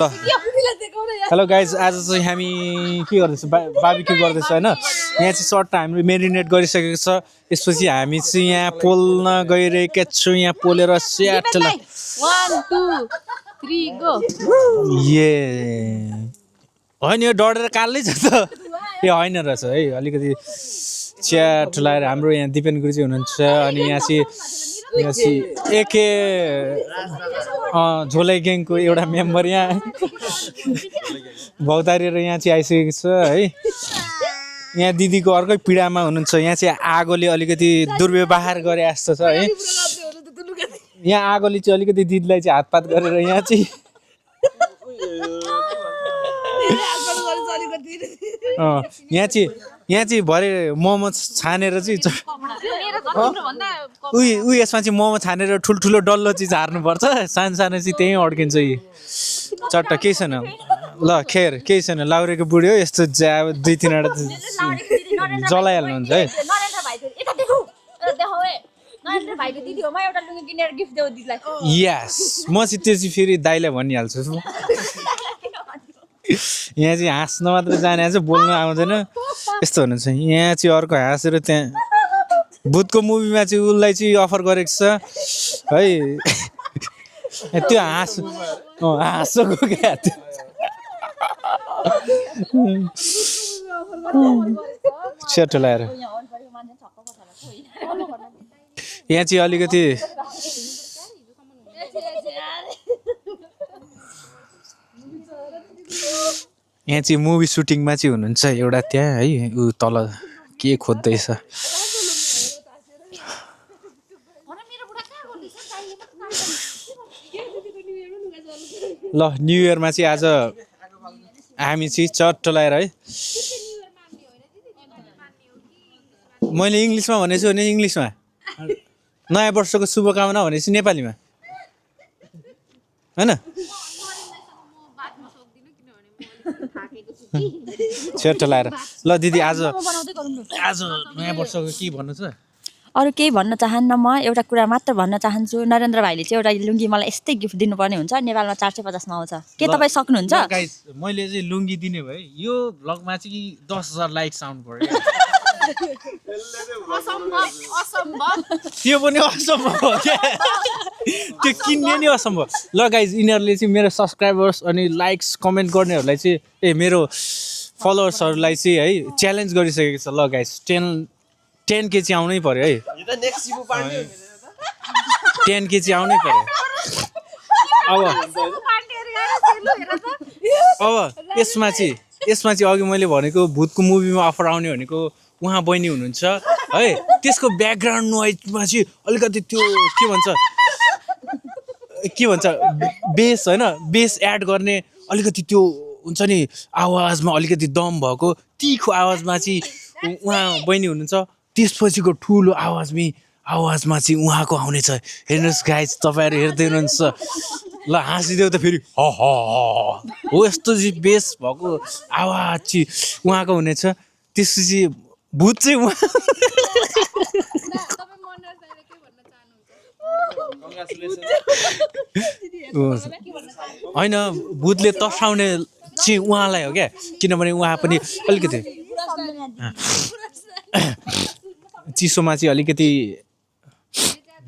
hello guys आज चाहिँ हामी के गर्दैछौँ बार्बिक्यू गर्दैछौँ होइन यहाँ चाहिँ सर्ट हामीले मेरिनेट गरिसकेको छ त्यसपछि हामी चाहिँ यहाँ पोल्न गइरहेका छौँ यहाँ पोलेर स्याटलाई ए होइन यो डढेर कालै छ त ए होइन रहेछ है अलिकति च्याट लाएर हाम्रो यहाँ दिपेन गुरुजी हुनुहुन्छ अनि यहाँ चाहिँ एके झोलै ग्याङको एउटा मेम्बर यहाँ भौतारिएर यहाँ चाहिँ आइसकेको छ है यहाँ दिदीको अर्कै पीडामा हुनुहुन्छ यहाँ चाहिँ आगोले अलिकति दुर्व्यवहार गरे जस्तो छ है यहाँ आगोले चाहिँ अलिकति दिदीलाई चाहिँ हातपात गरेर यहाँ चाहिँ भरे मोमो छानेर चाहिँ उही यसमा चाहिँ मोमो छानेर ठुल्ठुलो डल्लो चिज हार्नुपर्छ सानो सानो चाहिँ त्यहीँ अड्किन्छ यी चट्ट केही छैन ल खेर केही छैन लाउरेको बुढी हो यस्तो अब 2-3 जलाइहाल्नुहुन्छ है यस म चाहिँ त्यो चाहिँ फेरि दाइलाई भनिहाल्छु यहाँ चाहिँ हाँस्न मात्र जाने चाहिँ बोल्न आउँदैन यस्तो हुनुहुन्छ यहाँ चाहिँ अर्को हाँसेर त्यहाँ भूतको मुभीमा चाहिँ उसलाई चाहिँ अफर गरेको छ है त्यो हाँसोको क्या सेटो लाएर यहाँ चाहिँ अलिकति यहाँ चाहिँ मुभी सुटिङमा चाहिँ हुनुहुन्छ एउटा त्यहाँ है ऊ तल के खोज्दैछ ल न्यु इयरमा चाहिँ आज हामी चाहिँ चट्ट लाएर है मैले इङ्ग्लिसमा भनेको छु भने इङ्ग्लिसमा नयाँ वर्षको शुभकामना भनेपछि नेपालीमा होइन सेट लाएर ल दिदी आज नयाँ वर्षको के भन्नु छ अरू केही भन्न चाहन्न म एउटा कुरा मात्र भन्न चाहन्छु नरेन्द्र भाइले चाहिँ एउटा लुङ्गी मलाई यस्तै गिफ्ट दिनुपर्ने हुन्छ नेपालमा 450 मा आउँछ के तपाईँ सक्नुहुन्छ गाइस मैले चाहिँ लुङ्गी दिने भए यो भ्लगमा चाहिँ 10,000 लाइक्स आउनु पर्यो त्यो पनि असम्भव हो क्या त्यो किन्ने नि असम्भव ल गाइस यिनीहरूले चाहिँ मेरो सब्सक्राइबर्स अनि लाइक्स कमेन्ट गर्नेहरूलाई चाहिँ मेरो फलोवर्सहरूलाई चाहिँ है च्यालेन्ज गरिसकेको छ ल गाइस 10 केजी आउनै पर्यो है 10 केजी आउनै पर्यो अब यसमा चाहिँ अघि मैले भनेको भूतको मुभीमा अफर आउने भनेको उहाँ बहिनी हुनुहुन्छ है त्यसको ब्याकग्राउन्ड नोइजमा चाहिँ अलिकति त्यो के भन्छ बेस होइन बेस एड गर्ने अलिकति त्यो हुन्छ नि आवाजमा अलिकति दम भएको तिखो आवाजमा चाहिँ उहाँ बहिनी हुनुहुन्छ त्यसपछिको ठुलो आवाजमा चाहिँ उहाँको आउनेछ हेर्नुहोस् गाइस तपाईँहरू हेर्दै हुनुहुन्छ ल हाँसिदेऊ त फेरि हो यस्तो चाहिँ बेस भएको आवाज चाहिँ उहाँको हुनेछ त्यसपछि भूत चाहिँ उहाँ होइन भूतले तर्साउने चाहिँ उहाँलाई हो क्या किनभने उहाँ पनि अलिकति चिसोमा चाहिँ अलिकति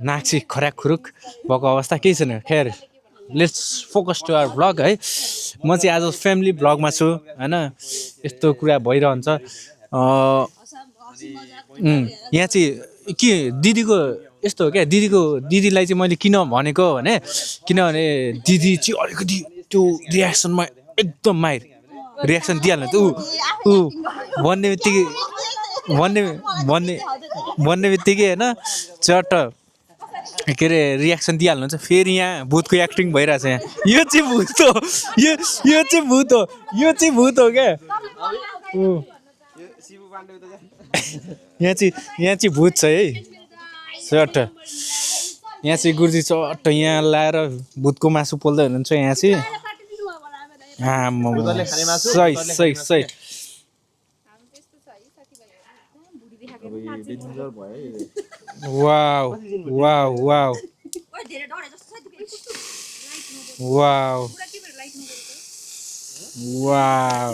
नाक चाहिँ खराक खुरुक भएको अवस्था केही छैन खैर let's focus to our vlog है म चाहिँ आज फ्यामिली भ्लगमा छु होइन यस्तो कुरा भइरहन्छ यहाँ चाहिँ के दिदीको यस्तो हो क्या दिदीलाई चाहिँ मैले किन भनेको भने किनभने दिदी चाहिँ अलिकति त्यो रियाक्सनमा एकदम माहिर रियाक्सन दिइहाल्नु त ऊ भन्ने बित्तिकै होइन चट्ट के अरे रियाक्सन दिइहाल्नुहुन्छ फेरि यहाँ भूतको एक्टिङ भइरहेछ यहाँ यो चाहिँ भूत हो क्या यहाँ चाहिँ भूत छ है चट्ट यहाँ चाहिँ गुरुजी चट्ट यहाँ लाएर भूतको मासु पोल्दै हुनुहुन्छ यहाँ चाहिँ सही वाउ वाउ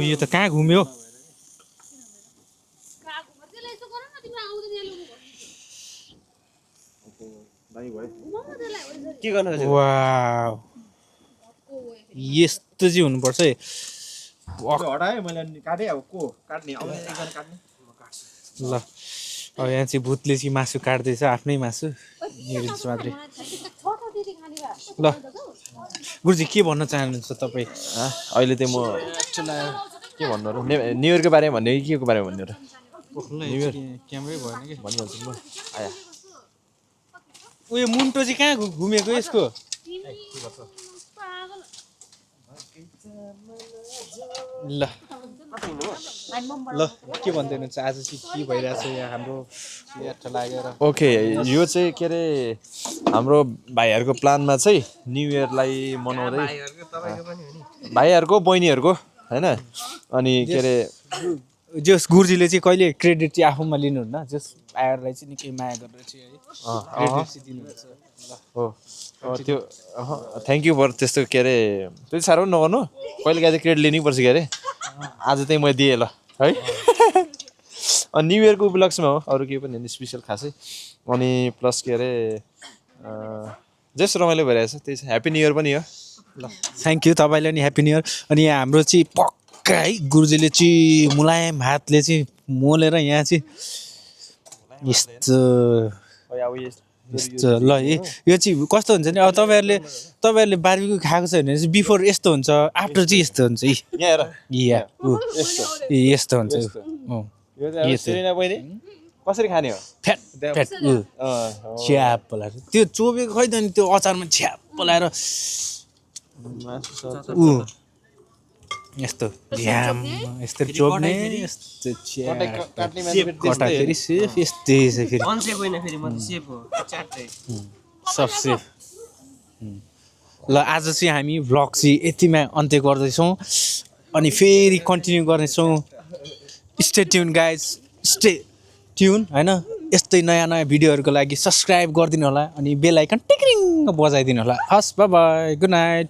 यो त कहाँ घुम्यो के गर्न खोजेको वाउ यस्तो चाहिँ हुनुपर्छ है हटायो मैले अनि काटेँ अब को काट्ने आउने एकजना काट्ने ल अब यहाँ चाहिँ भूतले चाहिँ मासु काट्दैछ आफ्नै मासु हेरिन्छ मात्रै ल गुरुजी के भन्न चाहनुहुन्छ तपाईँ अहिले चाहिँ म के भन्नु र न्यु इयरको बारेमा भन्ने कि के को बारेमा भन्ने र क्यामेरै भएन कि भनिहाल्छु म आया उयो मुन्टो चाहिँ कहाँ घुमेको यसको ल ल के भन्दै हुनुहुन्छ आज चाहिँ के भइरहेछ यहाँ हाम्रो यात्रा लागेर ओके यो चाहिँ के अरे हाम्रो भाइहरूको प्लानमा चाहिँ न्यु इयरलाई मनाउँदै भाइहरूको बहिनीहरूको होइन अनि के अरे जस गुरुजीले चाहिँ कहिले क्रेडिट चाहिँ आफूमा लिनुहुन्न जस आयरलाई चाहिँ निकै माया गरेर चाहिँ है क्रेडिट चाहिँ दिनुहुन्छ ल हो त्यो थ्याङ्क यू फर त्यस्तो के अरे त्यो साह्रो पनि नगर्नु कहिले काहीँ चाहिँ क्रेडिट लिनैपर्छ के अरे आज चाहिँ मैले दिएँ ल है अनि न्यु इयरको उपलक्ष्यमा हो अरू केही पनि होइन स्पेसल खासै अनि प्लस के अरे जस रमाइलो भइरहेछ त्यही छ ह्याप्पी न्यु इयर पनि हो ल थ्याङ्क यू तपाईँलाई नि ह्याप्पी न्यु इयर अनि यहाँ हाम्रो चाहिँ पक्का है गुरुजीले चाहिँ मुलायम हातले चाहिँ मोलेर यहाँ चाहिँ यस्तो यस्तो ल यो चाहिँ कस्तो हुन्छ नि अब तपाईँहरूले बार्बिक्यू खाएको छ भने चाहिँ बिफोर यस्तो हुन्छ आफ्टर चाहिँ यस्तो हुन्छ यहाँ यस्तो हुन्छ सेरिना बहिनी कसरी खाने हो फ्याट फ्याट छ्याप बोलाएर त्यो चोबेको खै त नि त्यो अचारमा छ्याप बोलाएर यस्तो झ्याम यस्तो चोप्ने यस्तो कटाखेरि सेफ यस्तै छ फेरि सब सेफ ल आज चाहिँ हामी भ्लग चाहिँ यतिमा अन्त्य गर्दैछौँ अनि फेरि कन्टिन्यू गर्नेछौँ stay tune guys stay tune होइन यस्तै नयाँ नयाँ भिडियोहरूको लागि सब्सक्राइब गरिदिनु होला अनि बेल आइकन टिक्रिङ बजाइदिनु होला हस् बाई बाई गुड नाइट